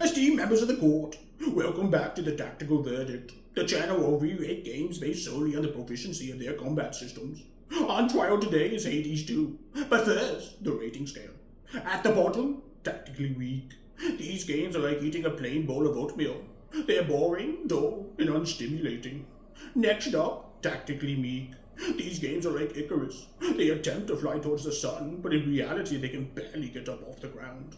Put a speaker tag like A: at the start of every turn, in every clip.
A: Esteemed members of the court, welcome back to the Tactical Verdict, the channel where we rate games based solely on the proficiency of their combat systems. On trial today is Hades 2, but first, the rating scale. At the bottom, tactically weak. These games are like eating a plain bowl of oatmeal. They're boring, dull, and unstimulating. Next up, tactically meek. These games are like Icarus. They attempt to fly towards the sun, but in reality they can barely get up off the ground.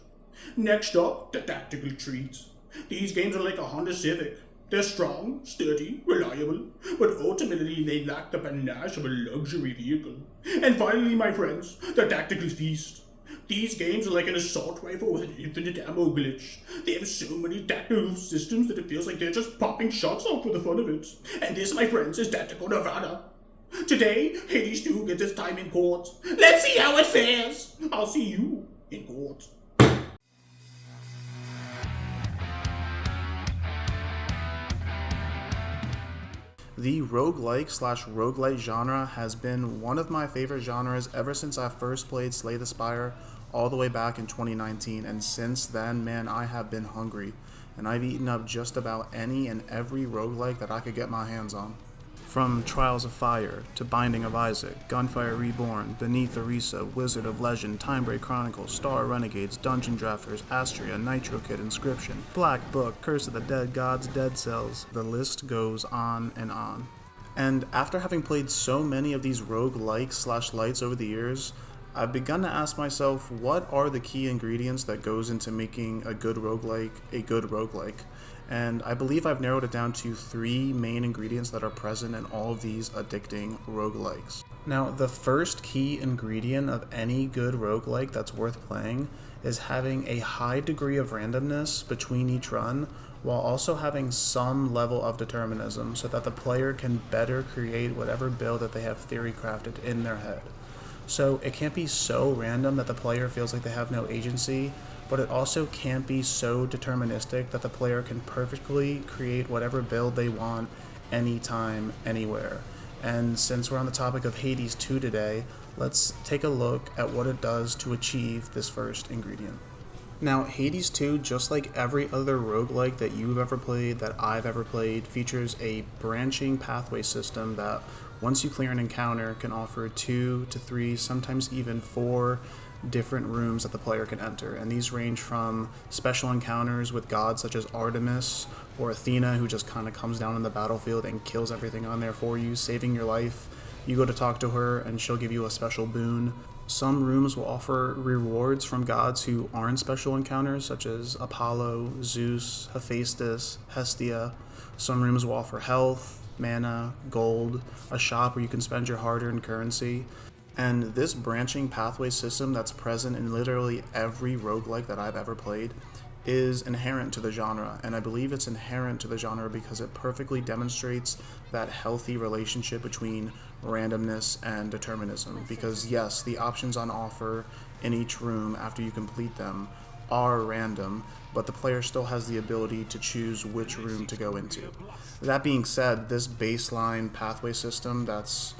A: Next up, the tactical treats. These games are like a Honda Civic. They're strong, sturdy, reliable, but ultimately they lack the panache of a luxury vehicle. And finally, my friends, the tactical feast. These games are like an assault rifle with an infinite ammo glitch. They have so many tactical systems that it feels like they're just popping shots off for the fun of it. And this, my friends, is Tactical Nirvana. Today, Hades 2 gets its time in court. Let's see how it fares. I'll see you in court.
B: The roguelike/roguelite genre has been one of my favorite genres ever since I first played Slay the Spire all the way back in 2019, and since then, man, I have been hungry, and I've eaten up just about any and every roguelike that I could get my hands on. From Trials of Fire, to Binding of Isaac, Gunfire Reborn, Beneath Orisa, Wizard of Legend, Timebreak Chronicles, Star Renegades, Dungeon Drafters, Astria, Nitro Kid, Inscription, Black Book, Curse of the Dead Gods, Dead Cells, the list goes on and on. And after having played so many of these roguelikes/lights over the years, I've begun to ask myself, what are the key ingredients that goes into making a good roguelike a good roguelike? And I believe I've narrowed it down to 3 main ingredients that are present in all of these addicting roguelikes. Now, the first key ingredient of any good roguelike that's worth playing is having a high degree of randomness between each run, while also having some level of determinism so that the player can better create whatever build that they have theory crafted in their head. So it can't be so random that the player feels like they have no agency, but it also can't be so deterministic that the player can perfectly create whatever build they want anytime, anywhere. And since we're on the topic of Hades 2 today, let's take a look at what it does to achieve this first ingredient. Now, Hades 2, just like every other roguelike that you've ever played, that I've ever played, features a branching pathway system that, once you clear an encounter, can offer 2 to 3, sometimes even 4 different rooms that the player can enter. And these range from special encounters with gods such as Artemis or Athena, who just kind of comes down on the battlefield and kills everything on there for you, saving your life. You go to talk to her and she'll give you a special boon. Some rooms will offer rewards from gods who aren't special encounters, such as Apollo, Zeus, Hephaestus, Hestia. Some rooms will offer health, mana, gold, a shop where you can spend your hard-earned currency. And this branching pathway system that's present in literally every roguelike that I've ever played is inherent to the genre, and I believe it's inherent to the genre because it perfectly demonstrates that healthy relationship between randomness and determinism. Because yes, the options on offer in each room after you complete them are random, but the player still has the ability to choose which room to go into. That being said, this baseline pathway system that's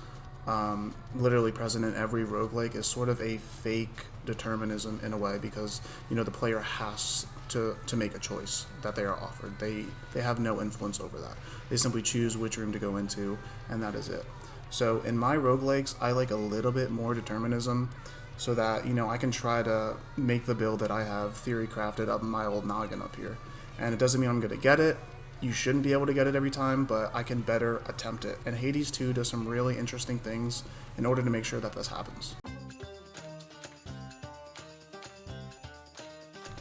B: literally present in every roguelike is sort of a fake determinism in a way, because the player has to make a choice that they are offered. They have no influence over that. They simply choose which room to go into, and that is it. So in my roguelikes, I like a little bit more determinism so that I can try to make the build that I have theory crafted up in my old noggin up here. And it doesn't mean I'm going to get it. You shouldn't be able to get it every time, but I can better attempt it. And Hades 2 does some really interesting things in order to make sure that this happens.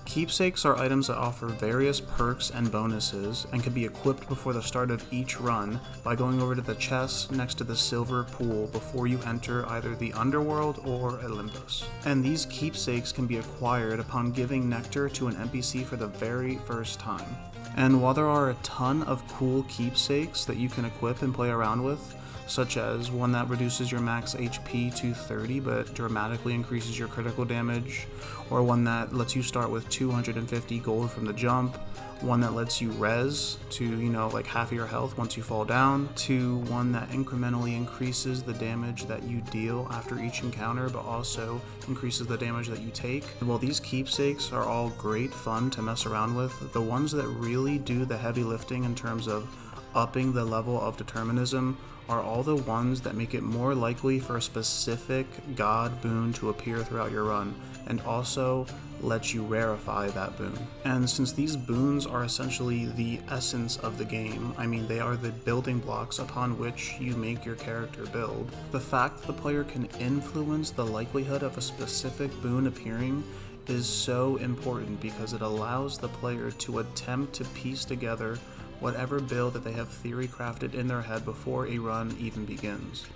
B: Keepsakes are items that offer various perks and bonuses and can be equipped before the start of each run by going over to the chest next to the silver pool before you enter either the underworld or Olympus. And these keepsakes can be acquired upon giving nectar to an NPC for the very first time. And while there are a ton of cool keepsakes that you can equip and play around with, such as one that reduces your max HP to 30 but dramatically increases your critical damage, or one that lets you start with 250 gold from the jump, one that lets you res to, like half of your health once you fall down, to one that incrementally increases the damage that you deal after each encounter, but also increases the damage that you take. And while these keepsakes are all great fun to mess around with, the ones that really do the heavy lifting in terms of upping the level of determinism are all the ones that make it more likely for a specific god boon to appear throughout your run, and also let you rarefy that boon. And since these boons are essentially the essence of the game, they are the building blocks upon which you make your character build, the fact that the player can influence the likelihood of a specific boon appearing is so important, because it allows the player to attempt to piece together whatever build that they have theory crafted in their head before a run even begins.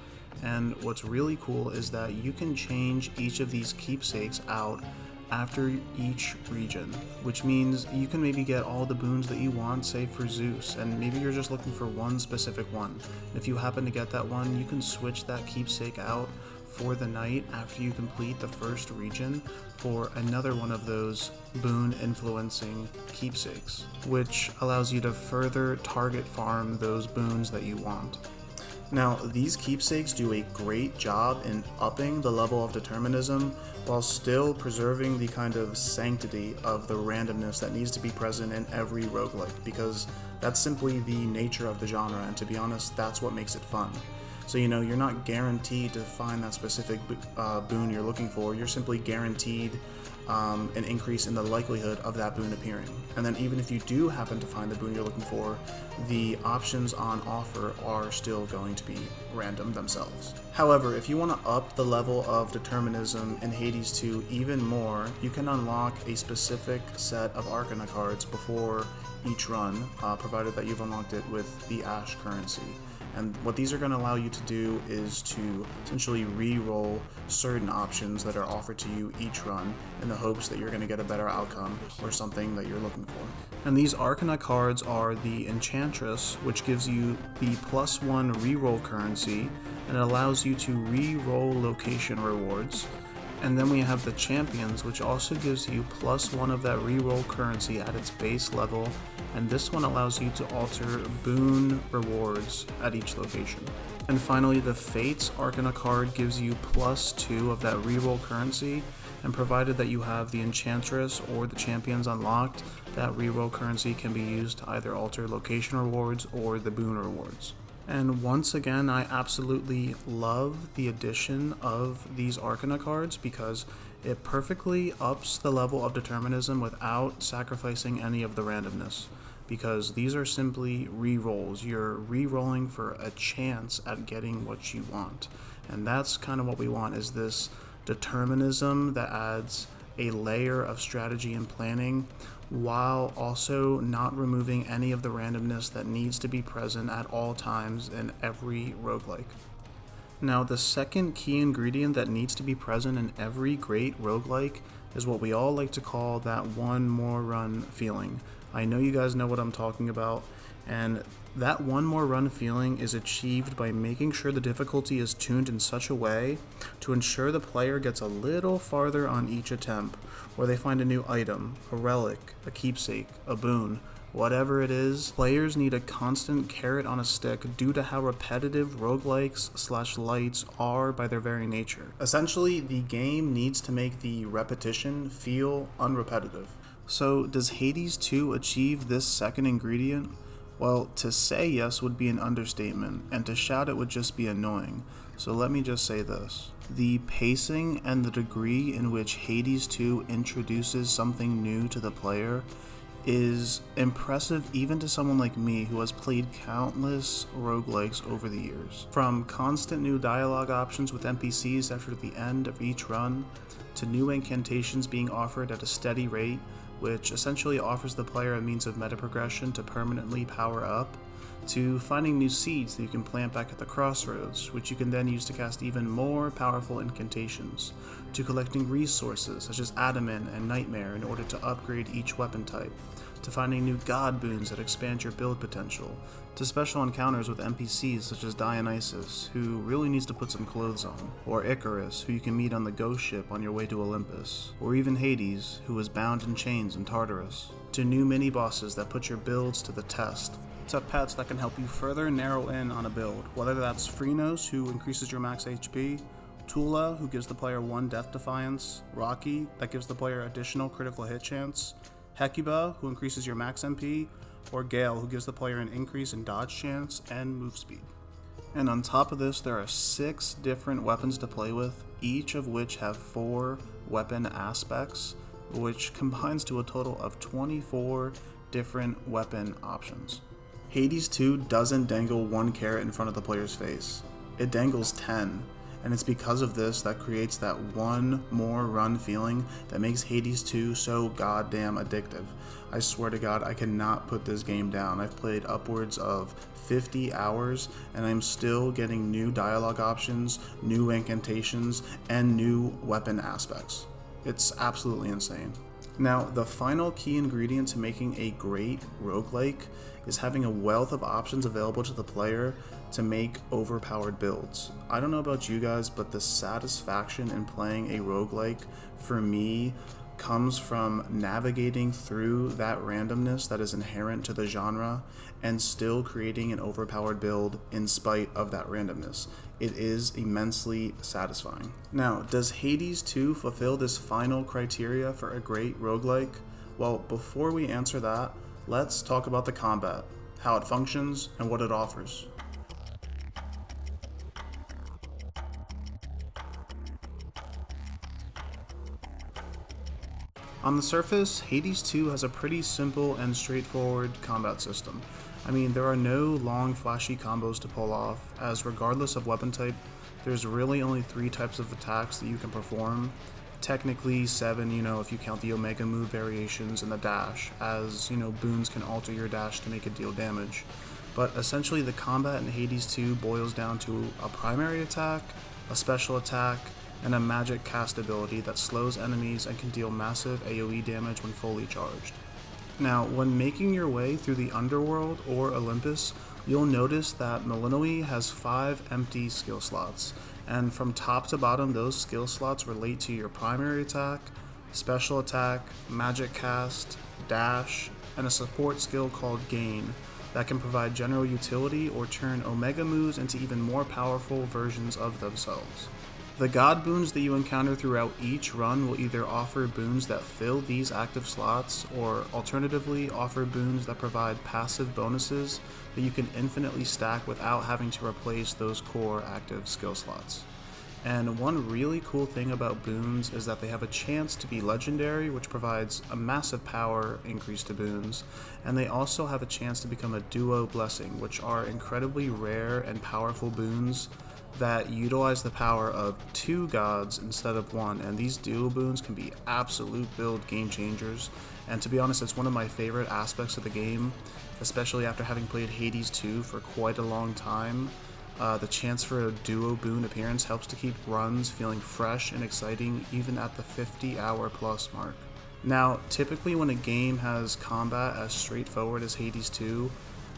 B: And what's really cool is that you can change each of these keepsakes out after each region, which means you can maybe get all the boons that you want, say for Zeus, and maybe you're just looking for one specific one. And if you happen to get that one, you can switch that keepsake out for the night after you complete the first region for another one of those boon influencing keepsakes, which allows you to further target farm those boons that you want. Now, these keepsakes do a great job in upping the level of determinism while still preserving the kind of sanctity of the randomness that needs to be present in every roguelike, because that's simply the nature of the genre, and to be honest, that's what makes it fun. So, you're not guaranteed to find that specific boon you're looking for. You're simply guaranteed an increase in the likelihood of that boon appearing. And then even if you do happen to find the boon you're looking for, the options on offer are still going to be random themselves. However, if you want to up the level of determinism in Hades 2 even more, you can unlock a specific set of Arcana cards before each run, provided that you've unlocked it with the Ash currency. And what these are going to allow you to do is to essentially re-roll certain options that are offered to you each run in the hopes that you're going to get a better outcome or something that you're looking for. And these Arcana cards are the Enchantress, which gives you the +1 re-roll currency, and it allows you to re-roll location rewards. And then we have the Champions, which also gives you +1 of that re-roll currency at its base level, and this one allows you to alter boon rewards at each location. And finally, the Fates Arcana card gives you +2 of that re-roll currency, and provided that you have the Enchantress or the Champions unlocked, that re-roll currency can be used to either alter location rewards or the boon rewards. And once again, I absolutely love the addition of these Arcana cards because it perfectly ups the level of determinism without sacrificing any of the randomness. Because these are simply re-rolls. You're re-rolling for a chance at getting what you want. And that's kind of what we want, is this determinism that adds a layer of strategy and planning while also not removing any of the randomness that needs to be present at all times in every roguelike. Now, the second key ingredient that needs to be present in every great roguelike is what we all like to call that one more run feeling. I know you guys know what I'm talking about, and that one more run feeling is achieved by making sure the difficulty is tuned in such a way to ensure the player gets a little farther on each attempt, or they find a new item, a relic, a keepsake, a boon, whatever it is. Players need a constant carrot on a stick due to how repetitive roguelikes/lights are by their very nature. Essentially, the game needs to make the repetition feel unrepetitive. So does Hades 2 achieve this second ingredient? Well, to say yes would be an understatement, and to shout it would just be annoying. So let me just say this. The pacing and the degree in which Hades 2 introduces something new to the player is impressive even to someone like me who has played countless roguelikes over the years. From constant new dialogue options with NPCs after the end of each run, to new incantations being offered at a steady rate, which essentially offers the player a means of meta progression to permanently power up, to finding new seeds that you can plant back at the crossroads, which you can then use to cast even more powerful incantations, to collecting resources such as adamant and nightmare in order to upgrade each weapon type, to finding new god boons that expand your build potential, to special encounters with NPCs such as Dionysus, who really needs to put some clothes on, or Icarus, who you can meet on the ghost ship on your way to Olympus, or even Hades, who is bound in chains in Tartarus, to new mini-bosses that put your builds to the test, to pets that can help you further narrow in on a build, whether that's Phrynos, who increases your max HP, Tula, who gives the player 1 death defiance, Rocky, that gives the player additional critical hit chance, Hecuba, who increases your max MP, or Gale, who gives the player an increase in dodge chance and move speed. And on top of this, there are 6 different weapons to play with, each of which have 4 weapon aspects, which combines to a total of 24 different weapon options. Hades 2 doesn't dangle 1 carrot in front of the player's face. It dangles 10, and it's because of this that creates that one more run feeling that makes Hades 2 so goddamn addictive. I swear to God, I cannot put this game down. I've played upwards of 50 hours, and I'm still getting new dialogue options, new incantations, and new weapon aspects. It's absolutely insane. Now, the final key ingredient to making a great roguelike is having a wealth of options available to the player to make overpowered builds. I don't know about you guys, but the satisfaction in playing a roguelike for me comes from navigating through that randomness that is inherent to the genre and still creating an overpowered build in spite of that randomness. It is immensely satisfying. Now, does Hades 2 fulfill this final criteria for a great roguelike? Well, before we answer that, let's talk about the combat, how it functions, and what it offers. On the surface, Hades 2 has a pretty simple and straightforward combat system. I mean, there are no long flashy combos to pull off, as regardless of weapon type, there's really only 3 types of attacks that you can perform. Technically 7, if you count the Omega move variations and the dash, as, boons can alter your dash to make it deal damage. But essentially the combat in Hades 2 boils down to a primary attack, a special attack, and a magic cast ability that slows enemies and can deal massive AoE damage when fully charged. Now, when making your way through the underworld or Olympus, you'll notice that Millenoi has 5 empty skill slots, and from top to bottom those skill slots relate to your primary attack, special attack, magic cast, dash, and a support skill called Gain that can provide general utility or turn Omega moves into even more powerful versions of themselves. The god boons that you encounter throughout each run will either offer boons that fill these active slots, or alternatively offer boons that provide passive bonuses that you can infinitely stack without having to replace those core active skill slots. And one really cool thing about boons is that they have a chance to be legendary, which provides a massive power increase to boons, and they also have a chance to become a duo blessing, which are incredibly rare and powerful boons that utilize the power of 2 gods instead of 1, and these duo boons can be absolute build game changers. And to be honest, it's one of my favorite aspects of the game, especially after having played Hades 2 for quite a long time. The chance for a duo boon appearance helps to keep runs feeling fresh and exciting even at the 50-hour plus mark. Now, typically when a game has combat as straightforward as Hades 2,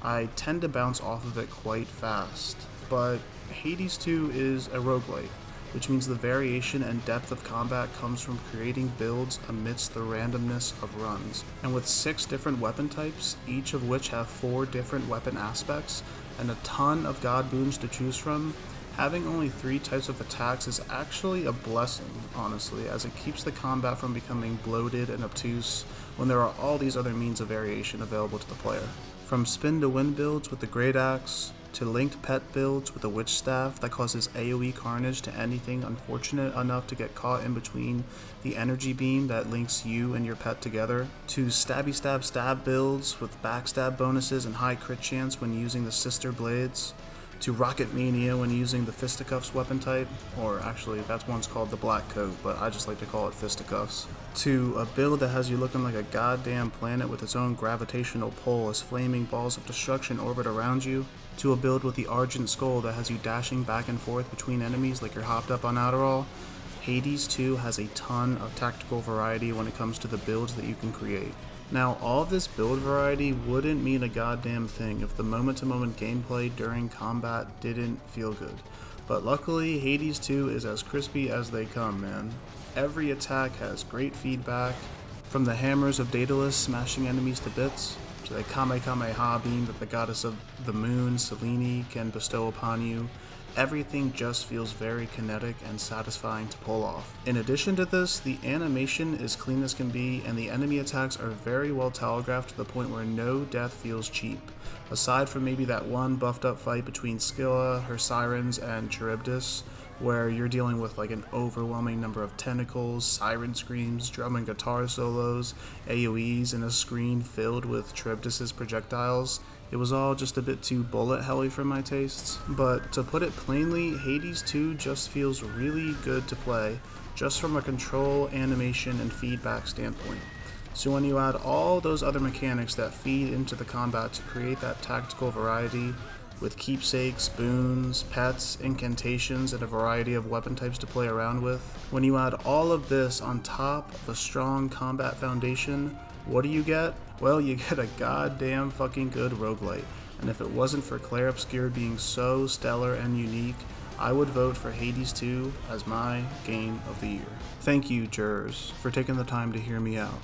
B: I tend to bounce off of it quite fast, but Hades 2 is a roguelite, which means the variation and depth of combat comes from creating builds amidst the randomness of runs. And with 6 different weapon types, each of which have 4 different weapon aspects, and a ton of god boons to choose from, having only 3 types of attacks is actually a blessing, honestly, as it keeps the combat from becoming bloated and obtuse when there are all these other means of variation available to the player. From spin to win builds with the Great Axe, to linked pet builds with a witch staff that causes AoE carnage to anything unfortunate enough to get caught in between the energy beam that links you and your pet together, to stabby stab stab builds with backstab bonuses and high crit chance when using the sister blades, to Rocket Mania when using the fisticuffs weapon type, or actually that's one's called the black coat, but I just like to call it fisticuffs, to a build that has you looking like a goddamn planet with its own gravitational pull as flaming balls of destruction orbit around you, to a build with the Argent Skull that has you dashing back and forth between enemies like you're hopped up on Adderall. Hades 2 has a ton of tactical variety when it comes to the builds that you can create. Now, all of this build variety wouldn't mean a goddamn thing if the moment-to-moment gameplay during combat didn't feel good. But luckily, Hades 2 is as crispy as they come, man. Every attack has great feedback, from the hammers of Daedalus smashing enemies to bits, to the Kamehameha beam that the goddess of the moon, Selene, can bestow upon you. Everything just feels very kinetic and satisfying to pull off. In addition to this, the animation is clean as can be, and the enemy attacks are very well telegraphed to the point where no death feels cheap. Aside from maybe that one buffed up fight between Scylla, her sirens, and Charybdis, where you're dealing with like an overwhelming number of tentacles, siren screams, drum and guitar solos, AoEs, and a screen filled with Charybdis's projectiles. It was all just a bit too bullet helly for my tastes, but to put it plainly, Hades 2 just feels really good to play, just from a control, animation, and feedback standpoint. So when you add all those other mechanics that feed into the combat to create that tactical variety, with keepsakes, boons, pets, incantations, and a variety of weapon types to play around with, when you add all of this on top of a strong combat foundation, what do you get? Well, you get a goddamn fucking good roguelite, and if it wasn't for Claire Obscure being so stellar and unique, I would vote for Hades 2 as my game of the year. Thank you, jurors, for taking the time to hear me out,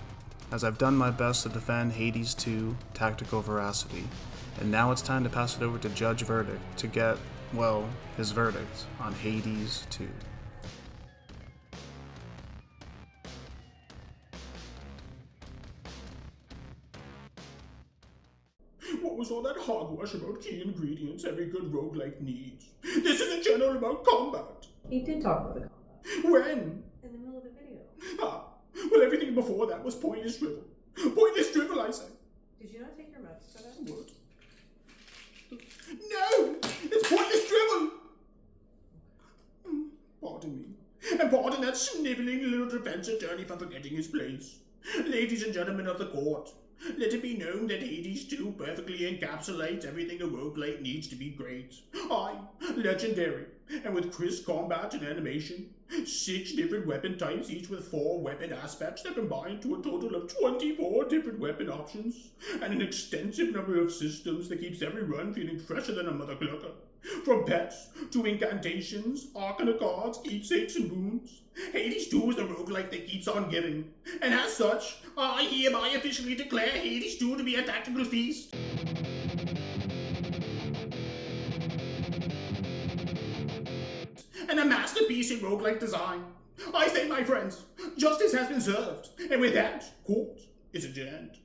B: as I've done my best to defend Hades 2 tactical veracity, and now it's time to pass it over to Judge Verdict to get, well, his verdict on Hades 2.
A: What was all that hogwash about key ingredients every good roguelike needs? This is a channel about combat.
C: He did talk about the combat.
A: When?
C: In the middle of the video.
A: Ah, well, everything before that was pointless drivel. Pointless drivel, I say.
C: Did you not take your meds today?
A: What? No! It's pointless drivel! Pardon me. And pardon that sniveling little defense attorney for forgetting his place. Ladies and gentlemen of the court, let it be known that Hades 2 perfectly encapsulates everything a roguelite needs to be great. Aye, legendary, and with crisp combat and animation, 6 different weapon types, each with 4 weapon aspects that combine to a total of 24 different weapon options, and an extensive number of systems that keeps every run feeling fresher than a mother clucker. From pets to incantations, arcana cards, keepsakes, and boons, Hades 2 is the roguelike that keeps on giving. And as such, I hereby officially declare Hades 2 to be a tactical feast. And a masterpiece in roguelike design. I say, my friends, justice has been served. And with that, court is adjourned.